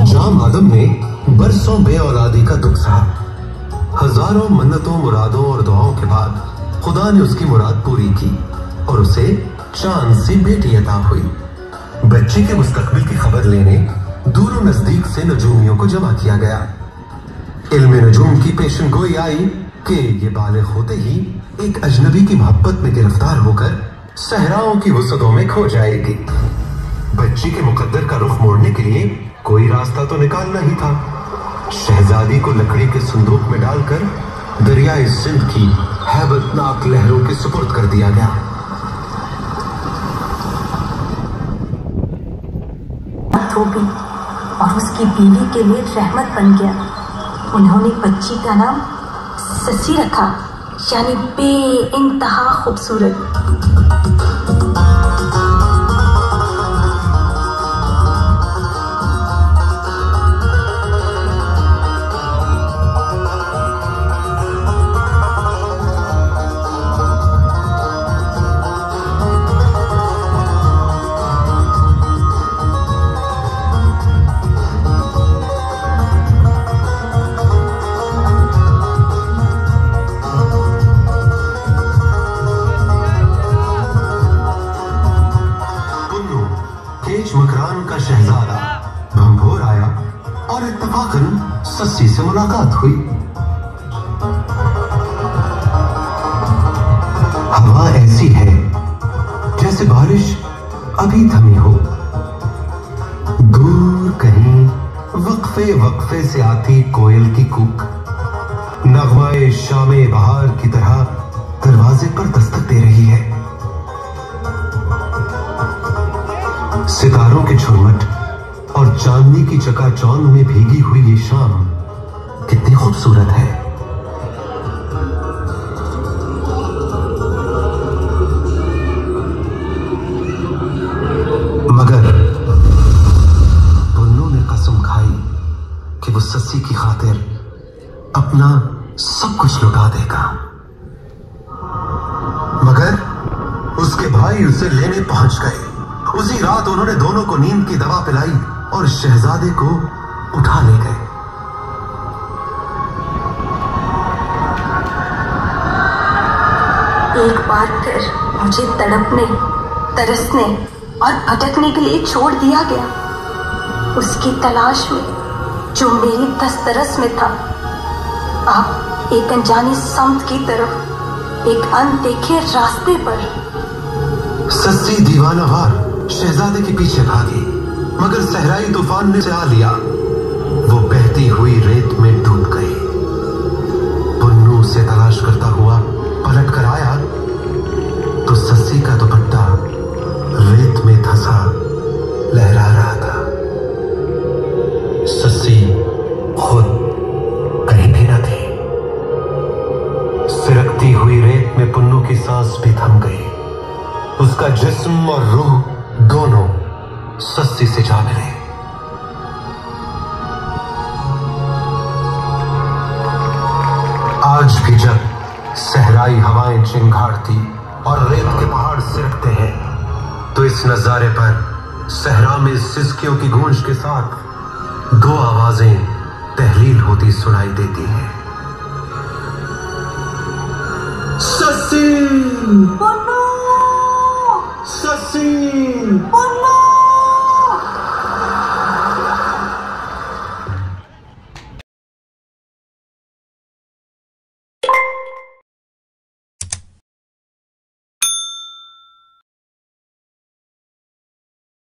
जाम आदम ने बरसों बेऔलादी का दुख सहा। हजारों मन्नतों, मुरादों और दुआओं के बाद खुदा ने उसकी मुराद पूरी की और उसे चांद से बेटी अता हुई। बच्चे के मुस्तकबिल की खबर लेने दूर नजदीक से नजूमियों को जमा किया गया। इल्मे नजूम की पेशन गोई आई कि ये बालिग होते ही एक अजनबी की मोहब्बत में गिरफ्तार होकर सहराओं की वसतों में खो जाएगी। बच्ची के मुकद्दर का रुख मोड़ने के लिए कोई रास्ता तो निकालना ही था। शहजादी को लकड़ी के संदूक में डालकर दरियाए सिंध की हैबतनाक लहरों के सुपुर्द कर दिया गया। हो गई और उसकी बीवी के लिए रहमत बन गया। उन्होंने बच्ची का नाम ससी रखा, यानी बेइंतहा खूबसूरत। मकरान का शहजादा भंभोर आया और इत्तफाकन सस्सी से मुलाकात हुई। हवा ऐसी है जैसे बारिश अभी थमी हो। दूर कहीं वक्फे वक्फे से आती कोयल की कूक नगमाए शामे बहार की तरह दरवाजे पर दस्तक दे रही है। सितारों के झुरमुट और चांदनी की चकाचौंध में भीगी हुई ये शाम कितनी खूबसूरत है। मगर पुन्नू ने कसम खाई कि वो सस्सी की खातिर अपना सब कुछ लुटा देगा। मगर उसके भाई उसे लेने पहुंच गए। उसी रात उन्होंने दोनों को नींद की दवा पिलाई और शहजादे को उठा ले गए। एक बार फिर मुझे तड़पने, तरसने और भटकने के लिए छोड़ दिया गया। उसकी तलाश में जो मेरी दस्तरस में था, अब एक अनजानी सम्त की तरफ, एक अनदेखे रास्ते पर। सस्सी दीवानावार शहजादे के पीछे भागी, मगर सहराई तूफान ने आ लिया। वो बहती हुई रेत में डूब गई। पुन्नू से तलाश करता हुआ पलट कर आया तो सस्सी का दुपट्टा रेत में धंसा लहरा रहा था। सस्सी खुद कहीं भी न थी। सिरकती हुई रेत में पुन्नू की सांस भी थम गई। उसका जिस्म और रूह दोनों सस्सी से जा मिले। आज भी जब सहराई हवाएं चिंगारती और रेत के पहाड़ सिरकते हैं तो इस नजारे पर सहरा में सिसकियों की गूंज के साथ दो आवाजें तहलील होती सुनाई देती हैं। सस्सी, पुन्नू, सस्सी, पुन्नू।